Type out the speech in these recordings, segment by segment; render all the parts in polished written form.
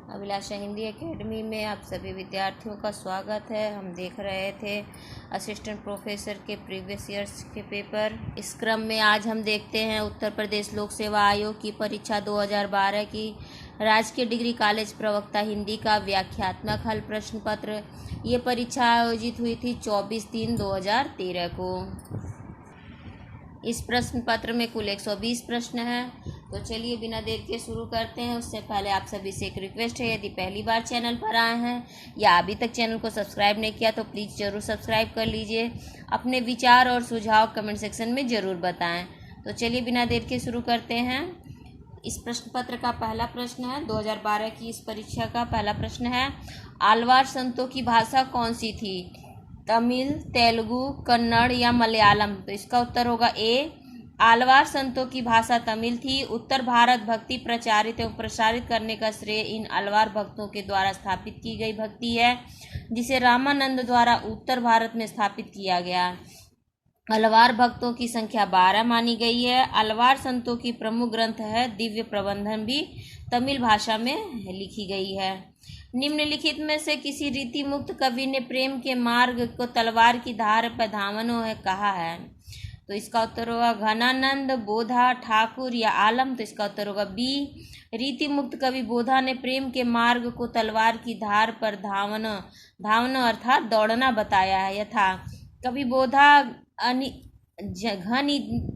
अभिलाषा Hindi academy में आप सभी विद्यार्थियों का स्वागत है। हम देख रहे थे असिस्टेंट प्रोफेसर के प्रीवियस ईयर्स के पेपर। इस क्रम में आज हम देखते हैं उत्तर प्रदेश लोक सेवा आयोग की परीक्षा 2012 की राजकीय डिग्री कॉलेज प्रवक्ता हिंदी का व्याख्यात्मक हल प्रश्न पत्र। ये परीक्षा आयोजित हुई थी 24/3/2013 को। इस प्रश्न पत्र में कुल 120 प्रश्न हैं। तो चलिए बिना देर के शुरू करते हैं। उससे पहले आप सभी से एक रिक्वेस्ट है, यदि पहली बार चैनल पर आए हैं या अभी तक चैनल को सब्सक्राइब नहीं किया तो प्लीज़ ज़रूर सब्सक्राइब कर लीजिए। अपने विचार और सुझाव कमेंट सेक्शन में ज़रूर बताएं। तो चलिए बिना देर के शुरू करते हैं। इस प्रश्न पत्र का पहला प्रश्न है, 2012 की इस परीक्षा का पहला प्रश्न है, आलवार संतों की भाषा कौन सी थी? तमिल, तेलुगु, कन्नड़ या मलयालम? तो इसका उत्तर होगा ए। आलवार संतों की भाषा तमिल थी। उत्तर भारत भक्ति प्रचारित एवं प्रसारित करने का श्रेय इन आलवार भक्तों के द्वारा स्थापित की गई भक्ति है, जिसे रामानंद द्वारा उत्तर भारत में स्थापित किया गया। अलवार भक्तों की संख्या 12 मानी गई है। अलवार संतों की प्रमुख ग्रंथ है दिव्य प्रबंधन, भी तमिल भाषा में लिखी गई है। निम्नलिखित में से किसी रीति मुक्त कवि ने प्रेम के मार्ग को तलवार की धार पर धावनो है कहा है? तो इसका उत्तर होगा घनानंद, बोधा, ठाकुर या आलम? तो इसका उत्तर होगा बी। रीति मुक्त कवि बोधा ने प्रेम के मार्ग को तलवार की धार पर धावना अर्थात दौड़ना बताया है। यथा कवि बोधा घनी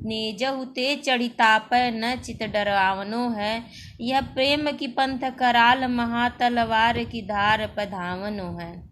नेजहु ते चढ़िताप न चित डरावनो है, यह प्रेम की पंथ कराल महा तलवार की धार पर धावनो है।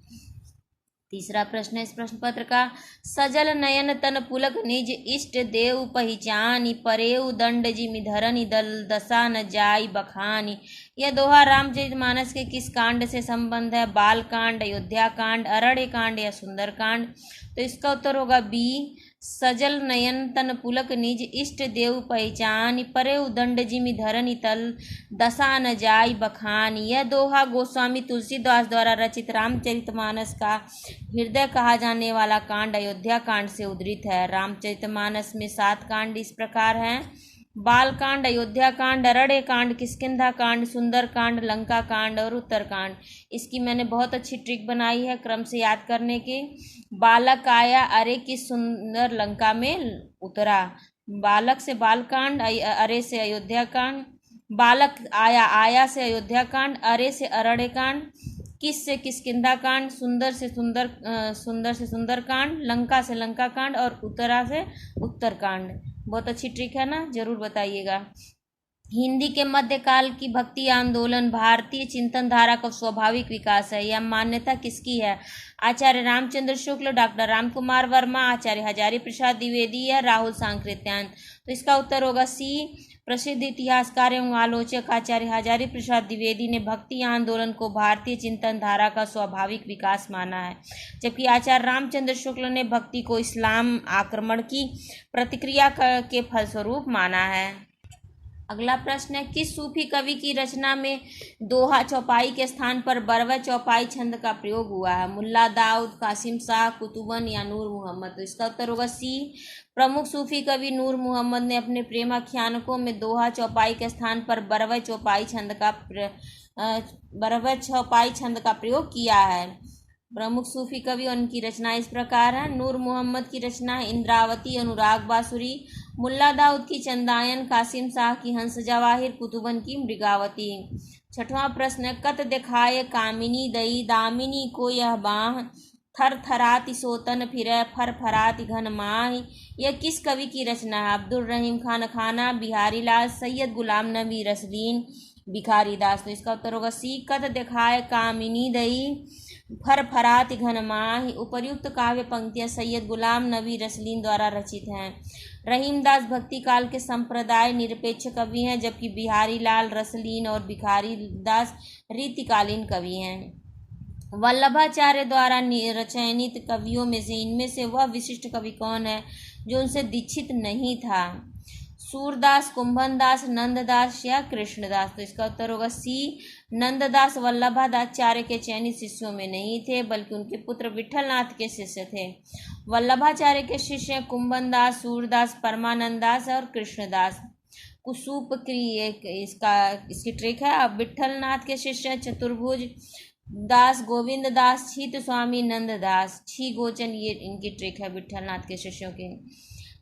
तीसरा प्रश्न है इस प्रश्न पत्र का, सजल नयन तन पुलक निज इष्ट देव पहिचानी, परेउ दंड जिमि धरनी दल दशा न जाई बखानी। यह दोहा रामचरितमानस के किस कांड से संबंध है? बाल कांड, अयोध्या कांड, अरण्य कांड या सुंदर कांड? तो इसका उत्तर होगा बी। सजल नयन तन पुलक निज इष्ट देव पहचान, परेउ दंड जिमि धरनी तल दशा न जाई बखानी। यह दोहा गोस्वामी तुलसीदास द्वारा रचित रामचरितमानस का हृदय कहा जाने वाला कांड अयोध्या कांड से उद्धृत है। रामचरितमानस में 7 कांड इस प्रकार हैं: बाल कांड, अयोध्या कांड, अरण्य कांड, किष्किंधा कांड, सुंदर कांड, लंका कांड और उत्तर कांड। इसकी मैंने बहुत अच्छी ट्रिक बनाई है क्रम से याद करने की। बालक आया अरे की सुंदर लंका में उतरा। बालक से बाल कांड, अरे से अयोध्या कांड। बालक आया, आया से अयोध्या कांड, अरे से अरण्य कांड, किस से किष्किंधा कांड, सुंदर से सुंदर कांड, लंका से लंका कांड और उत्तरा से उत्तर कांड। बहुत अच्छी ट्रिक है ना, जरूर बताइएगा। हिंदी के मध्यकाल की भक्ति आंदोलन भारतीय चिंतन धारा का स्वाभाविक विकास है। यह मान्यता किसकी है? आचार्य रामचंद्र शुक्ल, डॉक्टर रामकुमार वर्मा, आचार्य हजारी प्रसाद द्विवेदी या राहुल सांकृत्यायन? तो इसका उत्तर होगा सी। प्रसिद्ध इतिहासकार एवं आलोचक आचार्य हजारी प्रसाद द्विवेदी ने भक्ति आंदोलन को भारतीय चिंतन धारा का स्वाभाविक विकास माना है, जबकि आचार्य रामचंद्र शुक्ल ने भक्ति को इस्लाम आक्रमण की प्रतिक्रिया के फलस्वरूप माना है। अगला प्रश्न है, किस सूफी कवि की रचना में दोहा चौपाई के स्थान पर बरवा चौपाई छंद का प्रयोग हुआ है? मुल्ला दाऊद, कासिम शाह, कुतुबन या नूर मोहम्मद? तो इसका उत्तर होगा सी। प्रमुख सूफी कवि नूर मोहम्मद ने अपने प्रेमाख्यानकों में दोहा चौपाई के स्थान पर बरवा चौपाई छंद का प्रयोग किया है। प्रमुख सूफी कवि और उनकी रचना इस प्रकार है। नूर मोहम्मद की रचना है इंद्रावती, अनुराग बांसुरी। मुल्ला दाऊद की चंदायन, कासिम शाह की हंस जवाहिर, कुतुबन की मृगावती। छठवां प्रश्न है, कत दिखाए कामिनी दई दामिनी को यह बाह, थर थराति सोतन फिरे फर फराति घन माह। यह किस कवि की रचना है? अब्दुल रहीम खान खाना, बिहारी लाल, सैयद गुलाम नबी रसलीन, भिखारी दास? तो इसका उत्तर होगा सी। कत दिखाए कामिनी दई फर फरात घन माह। उपर्युक्त काव्य पंक्तियां सैयद गुलाम नबी रसलीन द्वारा रचित हैं। रहीमदास भक्ति काल के संप्रदाय निरपेक्ष कवि हैं, जबकि बिहारी लाल, रसलीन और भिखारी दास रीतिकालीन कवि हैं। वल्लभाचार्य द्वारा चयनित कवियों में से इनमें से वह विशिष्ट कवि कौन है जो उनसे दीक्षित नहीं था? सूरदास, कुंभनदास, नंददास या कृष्णदास? तो इसका उत्तर होगा सी। नंददास वल्लभाचार्य के चयनित शिष्यों में नहीं थे, बल्कि उनके पुत्र विठलनाथ के शिष्य थे। वल्लभाचार्य के शिष्य कुंभनदास, सूरदास, परमानंदास और कृष्णदास। कुसूप इसकी ट्रिक है। अब विट्ठल नाथ के शिष्य चतुर्भुज दास, गोविंद दास, छीत स्वामी, नंद दास, छी गोचन, ये इनकी ट्रिक है विट्ठल नाथ के शिष्यों की।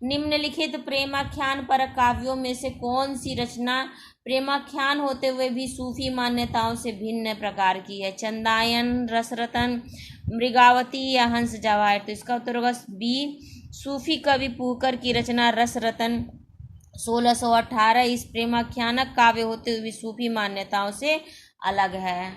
निम्नलिखित प्रेमाख्यान पर काव्यों में से कौन सी रचना प्रेमाख्यान होते हुए भी सूफी मान्यताओं से भिन्न प्रकार की है? चंदायन, रसरतन, मृगावती या हंस जवाहिर? तो इसका उत्तर होगा बी, सूफी कवि पुहकर की रचना रसरतन 1618 इस प्रेमाख्यानक काव्य होते हुए सूफी मान्यताओं से अलग है।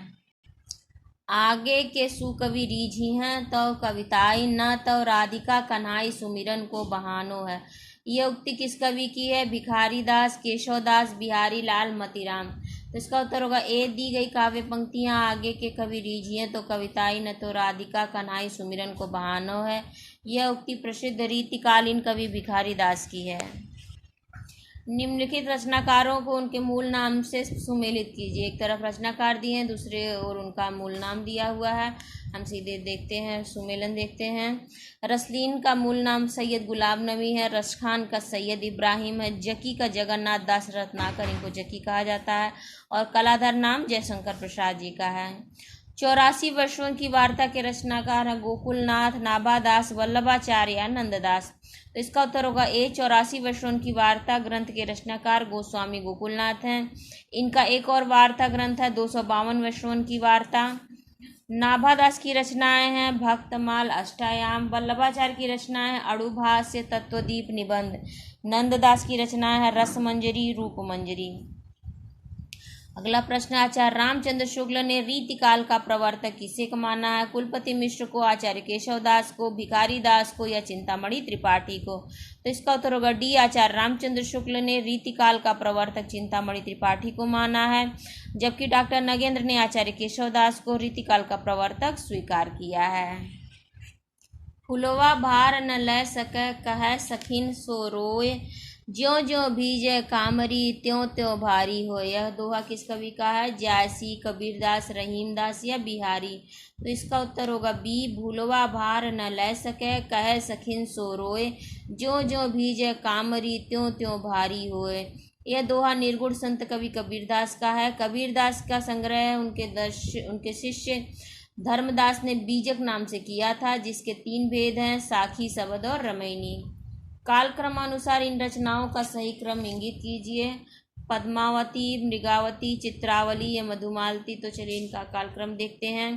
आगे के सुकवि रीझी हैं तो कविताई, न तो राधिका कन्हाई सुमिरन को बहानो है। यह उक्ति किस कवि की है? भिखारी दास, केशव दास, बिहारी लाल, मतीराम। तो इसका उत्तर होगा ए, दी गई काव्य पंक्तियां आगे के कवि रीझी हैं तो कविताई, न तो राधिका कन्हाई सुमिरन को बहानो है। यह उक्ति प्रसिद्ध रीतिकालीन कवि भिखारी दास की है। निम्नलिखित रचनाकारों को उनके मूल नाम से सुमेलित कीजिए। एक तरफ रचनाकार दिए हैं, दूसरे और उनका मूल नाम दिया हुआ है। हम सीधे देखते हैं, सुमेलन देखते हैं। रसलीन का मूल नाम सैयद गुलाब नबी है, रसखान का सैयद इब्राहिम है, जकी का जगन्नाथ दास रत्नाकर, इनको जकी कहा जाता है, और कलाधर नाम जयशंकर प्रसाद जी का है। 84 वर्षों की वार्ता के रचनाकार हैं गोकुलनाथ, नाभादास, वल्लभाचार्य या नंददास। तो इसका उत्तर होगा ए, 84 वर्षों की वार्ता ग्रंथ के रचनाकार गोस्वामी गोकुलनाथ हैं। इनका एक और वार्ता ग्रंथ है 252 वर्षों की वार्ता। नाभादास की रचनाएं हैं भक्तमाल, अष्टायाम। वल्लभाचार्य की रचनाएं हैं अड़ुभाष्य, तत्वदीप, निबंध। नंददास की रचनाएं हैं रसमंजरी, रूपमंजरी। अगला प्रश्न, आचार्य रामचंद्र शुक्ल ने रीतिकाल का प्रवर्तक किसे माना है? कुलपति मिश्र को, आचार्य केशव दास को, भिखारी दास को या चिंतामणि त्रिपाठी को? तो इसका उत्तर होगा डी, आचार्य रामचंद्र शुक्ल ने रीतिकाल का प्रवर्तक चिंतामणि त्रिपाठी को माना है, जबकि डॉक्टर नगेंद्र ने आचार्य केशव दास को रीतिकाल का प्रवर्तक स्वीकार किया है। फुलवा भार न लय सकै, कह सखिन सो रोय, ज्यों ज्यों भीजे कामरी, त्यों त्यों भारी हो। यह दोहा किस कवि का है? जायसी, कबीरदास, रहीमदास या बिहारी? तो इसका उत्तर होगा बी, भूलवा भार न लय सके, कह सखिन सो रोए, ज्यों ज्यों भीजे कामरी, त्यों त्यों भारी होए। यह दोहा निर्गुण संत कवि कबीरदास का है। कबीरदास का संग्रह उनके शिष्य धर्मदास ने बीजक नाम से किया था, जिसके 3 भेद हैं, साखी, सबद और रमैनी। कालक्रमानुसार इन रचनाओं का सही क्रम इंगित कीजिए। पद्मावती, मृगावती, चित्रावली या मधुमालती? तो चलिए इनका कालक्रम देखते हैं।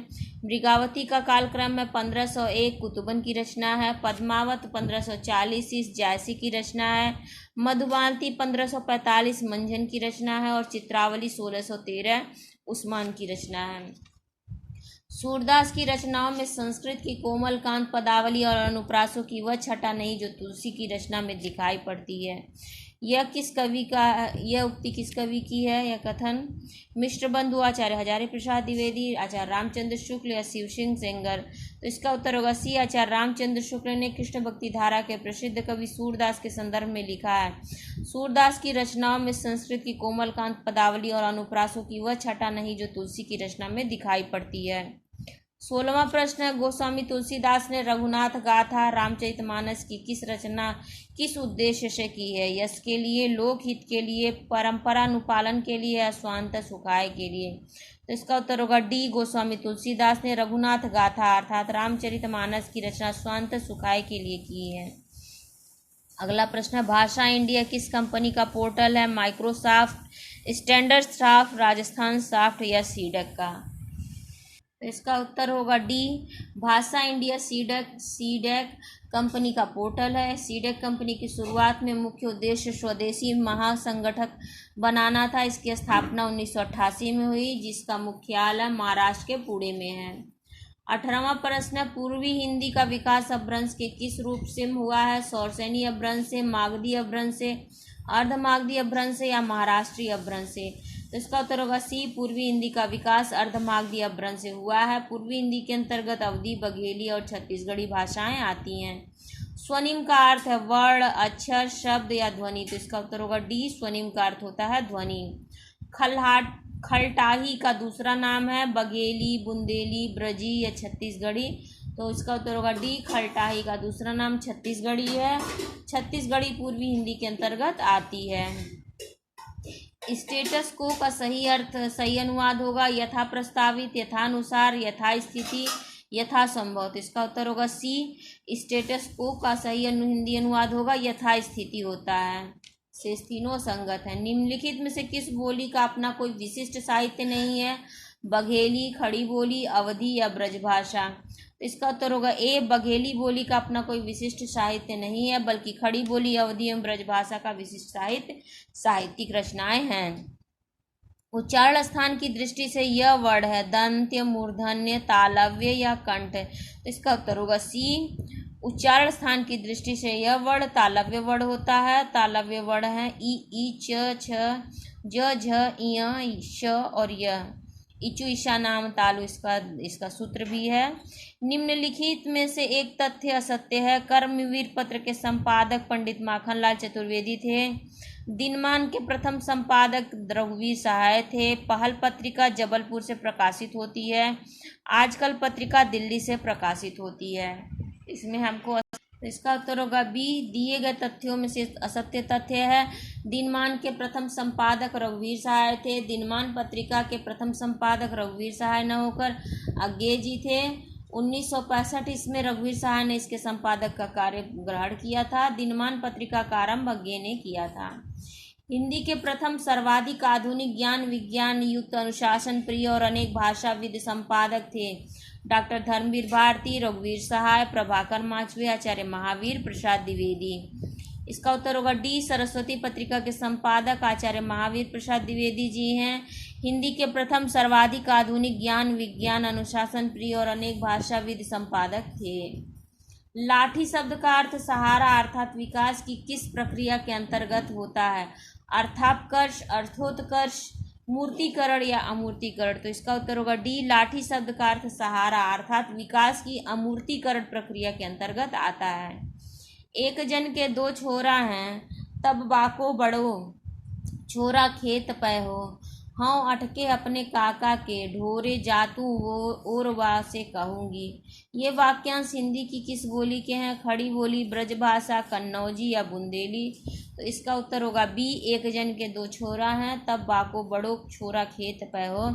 मृगावती का कालक्रम में 1501 कुतुबन की रचना है। पद्मावत 1540 इस जायसी की रचना है। मधुमालती 1545 मंझन की रचना है और चित्रावली 1613 उस्मान की रचना है। सूरदास की रचनाओं में संस्कृत की कोमल कांत पदावली और अनुप्रासों की वह छटा नहीं जो तुलसी की रचना में दिखाई पड़ती है। यह उक्ति किस कवि की है? यह कथन मिश्र बंधु, आचार्य हजारी प्रसाद द्विवेदी, आचार्य रामचंद्र शुक्ल या शिव सिंह सेंगर? तो इसका उत्तर होगा सी, आचार्य रामचंद्र शुक्ल ने कृष्ण भक्ति धारा के प्रसिद्ध कवि सूरदास के संदर्भ में लिखा है। सूरदास की रचनाओं में संस्कृत की कोमल कांत पदावली और अनुप्रासों की वह छटा नहीं जो तुलसी की रचना में दिखाई पड़ती है। 16वां प्रश्न है, गोस्वामी तुलसीदास ने रघुनाथ गाथा रामचरितमानस की किस रचना किस उद्देश्य से की है? यश के लिए, लोकहित के लिए, परंपरानुपालन के लिए या स्वांत सुखाय के लिए? तो इसका उत्तर होगा डी, गोस्वामी तुलसीदास ने रघुनाथ गाथा अर्थात रामचरितमानस की रचना स्वांत सुखाय के लिए की है। अगला प्रश्न है, भाषा इंडिया किस कंपनी का पोर्टल है? Microsoft, standard soft, Rajasthan soft या सीडक का? तो इसका उत्तर होगा डी, भाषा इंडिया सीडैक कंपनी का पोर्टल है। सीडैक कंपनी की शुरुआत में मुख्य उद्देश्य स्वदेशी महासंगठक बनाना था। इसकी स्थापना 1988 में हुई, जिसका मुख्यालय महाराष्ट्र के पुणे में है। 18वां प्रश्न, पूर्वी हिंदी का विकास अपभ्रंश के किस रूप से हुआ है? सौरसेनी अपभ्रंश से, मागधी अपभ्रंश से, अर्धमागधी अपभ्रंश से या महाराष्ट्रीय अपभ्रंश से? तो इसका उत्तर होगा सी, पूर्वी हिंदी का विकास अर्धमागधी अपभ्रंश से हुआ है। पूर्वी हिंदी के अंतर्गत अवधी, बघेली और छत्तीसगढ़ी भाषाएं आती हैं। स्वनिम का अर्थ है वर्ण, अक्षर, शब्द या ध्वनि? तो इसका उत्तर होगा डी, स्वनिम का अर्थ होता है ध्वनि। खलटाही का दूसरा नाम है बघेली, बुंदेली, ब्रजी या छत्तीसगढ़ी? तो इसका उत्तर होगा डी, खलटाही का दूसरा नाम छत्तीसगढ़ी है। छत्तीसगढ़ी पूर्वी हिंदी के अंतर्गत आती है। स्टेटस को का सही अर्थ, सही अनुवाद होगा यथा प्रस्तावित, यथानुसार, यथा स्थिति, यथा संभव। तो इसका उत्तर होगा सी। स्टेटस को का सही हिंदी अनुवाद होगा यथा स्थिति होता है। शेष तीनों संगत है। निम्नलिखित में से किस बोली का अपना कोई विशिष्ट साहित्य नहीं है? बघेली, खड़ी बोली, अवधी या ब्रजभाषा। तो इसका उत्तर होगा ए। बघेली बोली का अपना कोई विशिष्ट साहित्य नहीं है, बल्कि खड़ी बोली, अवधी एवं ब्रजभाषा का विशिष्ट साहित्य साहित्यिक रचनाएं हैं। उच्चारण स्थान की दृष्टि से यह वर्ण है दंत्य, मूर्धन्य, तालव्य या कंठ। तो इसका उत्तर होगा सी। उच्चारण स्थान की दृष्टि से यह वर्ण तालव्य वर्ण होता है। तालव्य वर्ण है ई, च, छ, ज, झ, इय, श और य। इचु, ईशा, नाम, तालु इसका सूत्र भी है। निम्नलिखित में से एक तथ्य असत्य है। कर्मवीर पत्र के संपादक पंडित माखनलाल चतुर्वेदी थे। दिनमान के प्रथम संपादक रघुवीर सहाय थे। पहल पत्रिका जबलपुर से प्रकाशित होती है। आजकल पत्रिका दिल्ली से प्रकाशित होती है। इसमें हमको इसका उत्तर होगा बी। दिए गए तथ्यों में से असत्य तथ्य है। दिनमान के प्रथम संपादक रघुवीर सहाय थे। दिनमान पत्रिका के प्रथम संपादक रघुवीर सहाय न होकर अज्ञे जी थे। 1965 इसमें रघुवीर सहाय ने इसके संपादक का कार्य ग्रहण किया था। दिनमान पत्रिका का आरंभ अज्ञे ने किया था। हिंदी के प्रथम सर्वाधिक आधुनिक ज्ञान विज्ञान युक्त अनुशासन प्रिय और अनेक भाषाविद संपादक थे डॉक्टर धर्मवीर भारती, रघुवीर सहाय, प्रभाकर माचवे, आचार्य महावीर प्रसाद द्विवेदी। इसका उत्तर होगा डी। सरस्वती पत्रिका के संपादक आचार्य महावीर प्रसाद द्विवेदी जी हैं। हिंदी के प्रथम सर्वाधिक आधुनिक ज्ञान विज्ञान अनुशासन प्रिय और अनेक भाषाविद संपादक थे। लाठी शब्द का अर्थ सहारा अर्थात विकास की किस प्रक्रिया के अंतर्गत होता है? अर्थापकर्ष, अर्थोत्कर्ष, मूर्तिकरण या अमूर्तिकरण। तो इसका उत्तर होगा डी। लाठी शब्द का अर्थ सहारा अर्थात विकास की अमूर्तिकरण प्रक्रिया के अंतर्गत आता है। एक जन के दो छोरा हैं तब बाको बड़ो, छोरा खेत पै हो, हाँ अटके अपने काका के, ढोरे जातू वो और वा से कहूँगी। ये वाक्यांश हिंदी की किस बोली के हैं? खड़ी बोली, ब्रजभाषा, कन्नौजी या बुंदेली। तो इसका उत्तर होगा बी। एक जन के दो छोरा हैं तब बाको बड़ो, छोरा खेत पे हो,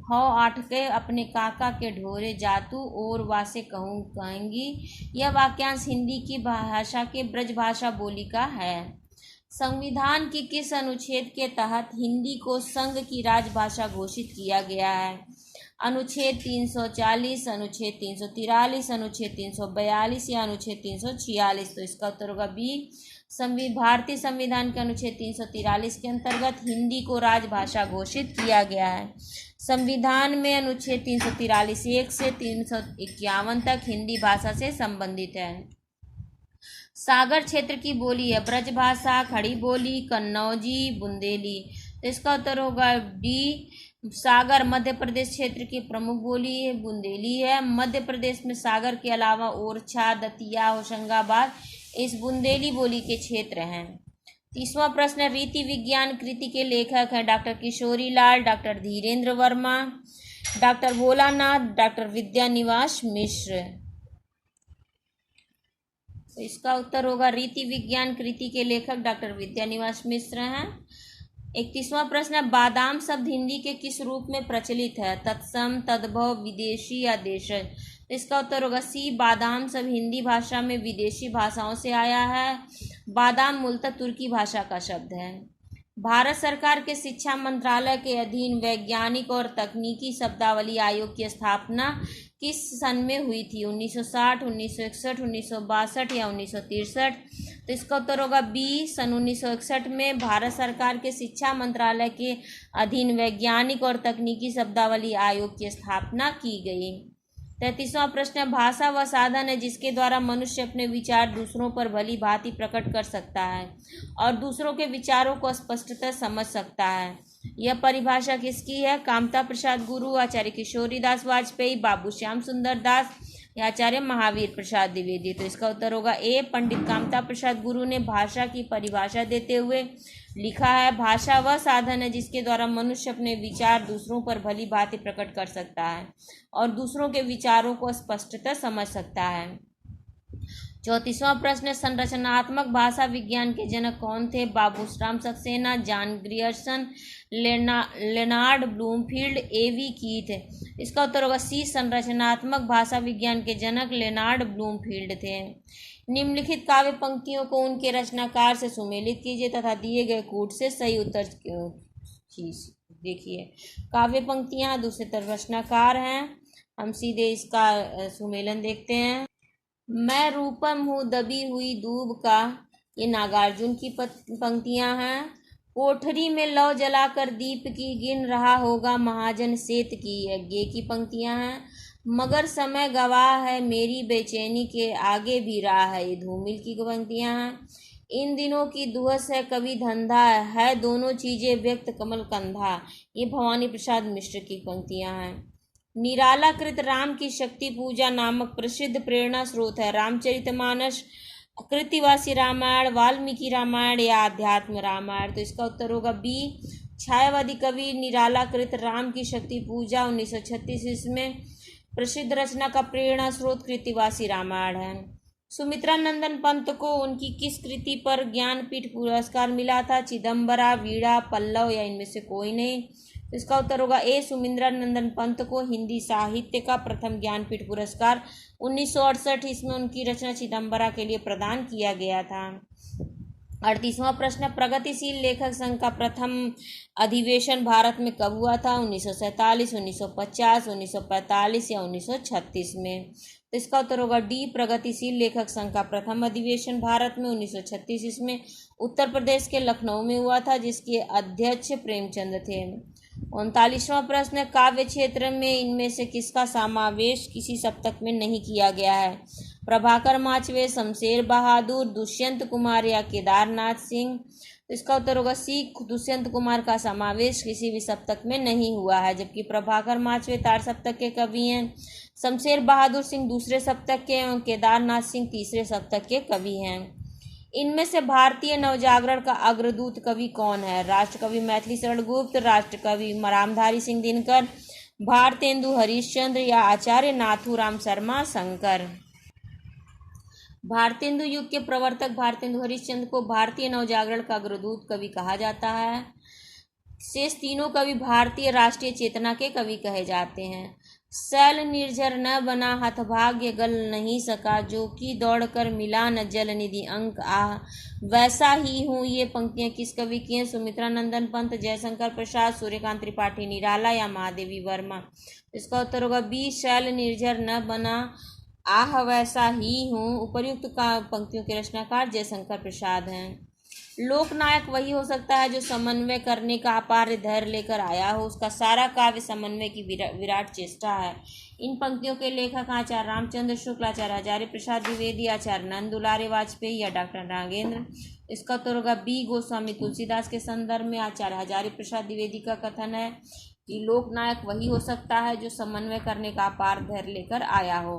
हाँ अटके अपने काका के, ढोरे जातू और वा से कहेंगी। यह वाक्यांश हिंदी की भाषा के ब्रजभाषा बोली का है। संविधान की किस अनुच्छेद के तहत हिंदी को संघ की राजभाषा घोषित किया गया है? अनुच्छेद 340, अनुच्छेद 343, अनुच्छेद 342 या अनुच्छेद 346। तो इसका उत्तर होगा बी। भारतीय संविधान के अनुच्छेद 343 के अंतर्गत हिंदी को राजभाषा घोषित किया गया है। संविधान में अनुच्छेद 343 1 से 351 तक हिंदी भाषा से संबंधित है। सागर क्षेत्र की बोली है ब्रजभाषा, खड़ी बोली, कन्नौजी, बुंदेली। तो इसका उत्तर होगा डी। सागर मध्य प्रदेश क्षेत्र की प्रमुख बोली है बुंदेली है। मध्य प्रदेश में सागर के अलावा ओरछा, दतिया, होशंगाबाद इस बुंदेली बोली के क्षेत्र हैं। तीसवां प्रश्न, रीति विज्ञान कृति के लेखक हैं doctor Kishori Lal, doctor Dhirendra Verma, doctor Bholanath, doctor Vidyanivas Mishra. तो इसका उत्तर होगा रीति विज्ञान कृति के लेखक डॉक्टर विद्यानिवास मिश्र हैं। 31वां प्रश्न, बादाम शब्द हिंदी के किस रूप में प्रचलित है? तत्सम, तद्भव, विदेशी या देशज। तो इसका उत्तर होगा सी। बादाम शब्द हिंदी भाषा में विदेशी भाषाओं से आया है। बादाम मूलतः तुर्की भाषा का शब्द है। भारत सरकार के शिक्षा मंत्रालय के अधीन वैज्ञानिक और तकनीकी शब्दावली आयोग की स्थापना किस सन में हुई थी? 1960, 1961, 1962 या 1963। तो इसका उत्तर होगा बी। सन 1961 में भारत सरकार के शिक्षा मंत्रालय के अधीन वैज्ञानिक और तकनीकी शब्दावली आयोग की स्थापना की गई। 33वां प्रश्न, भाषा वह साधन है जिसके द्वारा मनुष्य अपने विचार दूसरों पर भली भांति प्रकट कर सकता है और दूसरों के विचारों को स्पष्टतः समझ सकता है। यह परिभाषा किसकी है? कामता प्रसाद गुरु, आचार्य किशोरीदास वाजपेयी, बाबू श्याम सुंदर दास या आचार्य महावीर प्रसाद द्विवेदी। तो इसका उत्तर होगा ए। पंडित कामता प्रसाद गुरु ने भाषा की परिभाषा देते हुए लिखा है, भाषा वह साधन है जिसके द्वारा मनुष्य अपने विचार दूसरों पर भली भांति प्रकट कर सकता है और दूसरों के विचारों को स्पष्टतः समझ सकता है। 34वां प्रश्न, संरचनात्मक भाषा विज्ञान के जनक कौन थे? Baburam Saksena, John Grierson, Leonard Bloomfield, A.V. Keith. इसका उत्तर होगा सी, संरचनात्मक भाषा विज्ञान के जनक लेनार्ड ब्लूमफील्ड थे। निम्नलिखित काव्य पंक्तियों को उनके रचनाकार से सुमेलित कीजिए तथा दिए गए कूट से सही उत्तर चीज देखिए। काव्य पंक्तियां, दूसरे तरफ रचनाकार हैं। हम सीधे इसका सुमेलन देखते हैं। मैं रूपम हूँ दबी हुई दूब का, ये नागार्जुन की पंक्तियां हैं। कोठरी में लौ जलाकर दीप की, गिन रहा होगा महाजन सेत की, यज्ञ की पंक्तियां हैं। मगर समय गवाह है मेरी बेचैनी के, आगे भी राह है, ये धूमिल की पंक्तियां हैं। इन दिनों की दुहस है कवि धंधा, है दोनों चीजें व्यक्त कमल कंधा, ये भवानी प्रसाद मिश्र की पंक्तियां हैं। निरालाकृत राम की शक्ति पूजा नामक प्रसिद्ध प्रेरणा स्रोत है रामचरितमानस, कृतिवासी रामायण, वाल्मीकि रामायण या आध्यात्म रामायण। तो इसका उत्तर होगा बी, छायावादी कवि निरालाकृत राम की शक्ति पूजा 1936 इसमें प्रसिद्ध रचना का प्रेरणा स्रोत कृतिवासी रामायण है। सुमित्रा नंदन पंत को उनकी किस कृति पर ज्ञानपीठ पुरस्कार मिला था? चिदम्बरा, वीणा, पल्लव या इनमें से कोई नहीं। इसका उत्तर होगा ए, सुमित्रा नंदन पंत को हिंदी साहित्य का प्रथम ज्ञानपीठ पुरस्कार 1968 इसमें उनकी रचना चिदम्बरा के लिए प्रदान किया गया था। 38वां प्रश्न, प्रगतिशील लेखक संघ का प्रथम अधिवेशन भारत में कब हुआ था? 1947, 1950, 1945 या 1936 में। तो इसका उत्तर होगा डी, प्रगतिशील लेखक संघ का प्रथम अधिवेशन भारत में 1936 इसमें उत्तर प्रदेश के लखनऊ में हुआ था, जिसके अध्यक्ष प्रेमचंद थे। 39वां प्रश्न, काव्य क्षेत्र में इनमें से किसका समावेश किसी सप्तक में नहीं किया गया है? प्रभाकर माचवे, शमशेर बहादुर, दुष्यंत कुमार या केदारनाथ सिंह। तो इसका उत्तर होगा सी, दुष्यंत कुमार का समावेश किसी भी सप्तक में नहीं हुआ है, जबकि प्रभाकर माचवे तार सप्तक के कवि हैं, शमशेर बहादुर सिंह दूसरे सप्तक के एवं केदारनाथ सिंह तीसरे सप्तक के कवि हैं। इनमें से भारतीय नवजागरण का अग्रदूत कवि कौन है? राष्ट्रकवि मैथिली शरण गुप्त, राष्ट्रकवि रामधारी सिंह दिनकर, भारतेंदु हरिश्चंद्र या आचार्य नाथूराम शर्मा शंकर। भारतेंदु युग के प्रवर्तक भारतेंदु हरिश्चंद्र को भारतीय नवजागरण का अग्रदूत कवि कहा जाता है। शेष तीनों कवि भारतीय राष्ट्रीय चेतना के कवि कहे जाते हैं। शैल निर्झर न बना हतभाग्य गल नहीं सका, जो कि दौड़कर मिला न जल निधि अंक आह, वैसा ही हूँ, ये पंक्तियाँ किस कवि की हैं? सुमित्रा नंदन पंत, जयशंकर प्रसाद, सूर्यकांत त्रिपाठी निराला या महादेवी वर्मा। इसका उत्तर होगा बी, शैल निर्झर न बना आह वैसा ही हूँ। उपर्युक्त का पंक्तियों के रचनाकार जयशंकर प्रसाद हैं। लोकनायक वही हो सकता है जो समन्वय करने का अपार धैर्य लेकर आया हो, उसका सारा काव्य समन्वय की विराट चेष्टा है। इन पंक्तियों के लेखक आचार्य रामचंद्र शुक्ल, आचार्य हजारी प्रसाद द्विवेदी, आचार्य नंद दुलारे वाजपेयी या डॉक्टर नागेंद्र। इसका उत्तर होगा बी, गोस्वामी तुलसीदास के संदर्भ में आचार्य हजारी प्रसाद द्विवेदी का कथन है कि लोकनायक वही हो सकता है जो समन्वय करने का अपार धैर्य लेकर आया हो,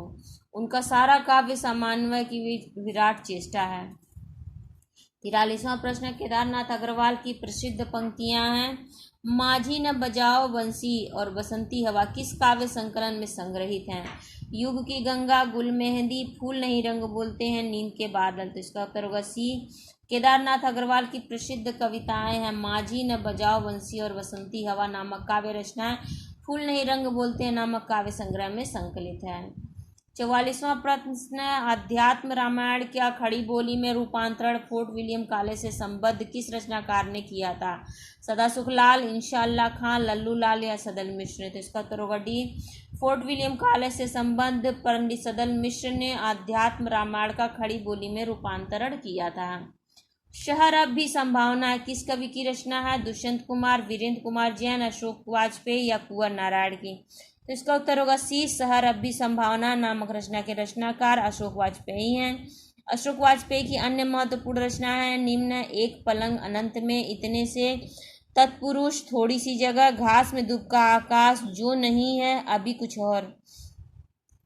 उनका सारा काव्य समन्वय की विराट चेष्टा है। 43वां प्रश्न, केदारनाथ अग्रवाल की प्रसिद्ध पंक्तियां हैं। माझी न बजाओ बंसी और बसंती हवा किस काव्य संकलन में संग्रहित हैं? युग की गंगा, गुल मेहंदी, फूल नहीं रंग बोलते हैं, नींद के बादल। तो इसका उत्तर होगा सी, केदारनाथ अग्रवाल की प्रसिद्ध कविताएं हैं माझी न बजाओ बंसी और बसंती हवा नामक काव्य रचनाएं फूल नहीं रंग बोलते हैं नामक काव्य संग्रह में संकलित है। 44वां प्रश्न, अध्यात्म रामायण का खड़ी बोली में रूपांतरण फोर्ट विलियम काले से संबद्ध किस रचनाकार ने किया था? सदासुख लाल, इंशाअल्लाह खां, लल्लू लाल या सदल मिश्र। तो इसका उत्तर होगा डी, फोर्ट विलियम काले से संबद्ध पंडित सदल मिश्र ने अध्यात्म रामायण का खड़ी बोली में रूपांतरण किया था। शहर अब भी संभावना है किस कवि की रचना है? दुष्यंत कुमार, वीरेंद्र कुमार जैन, अशोक वाजपेयी या कुंवर नारायण की। तो इसका उत्तर होगा सी, शहर अब भी संभावना नामक रचना के रचनाकार अशोक वाजपेयी हैं। अशोक वाजपेयी की अन्य महत्वपूर्ण रचना है निम्न, एक पलंग अनंत में, इतने से, तत्पुरुष, थोड़ी सी जगह, घास में दुबका आकाश, जो नहीं है अभी कुछ और।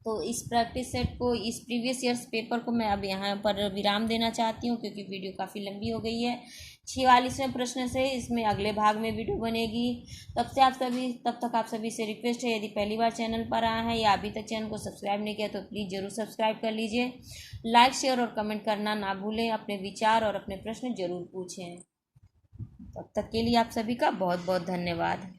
तो इस प्रैक्टिस सेट को, इस प्रीवियस ईयर्स पेपर को मैं अब यहाँ पर विराम देना चाहती हूँ क्योंकि वीडियो काफ़ी लंबी हो गई है। 46वें प्रश्न से इसमें अगले भाग में वीडियो बनेगी। तब तक आप सभी से रिक्वेस्ट है, यदि पहली बार चैनल पर आए हैं या अभी तक चैनल को सब्सक्राइब नहीं किया तो प्लीज़ ज़रूर सब्सक्राइब कर लीजिए। लाइक, शेयर और कमेंट करना ना भूलें। अपने विचार और अपने प्रश्न जरूर पूछें। तब तक के लिए आप सभी का बहुत बहुत धन्यवाद।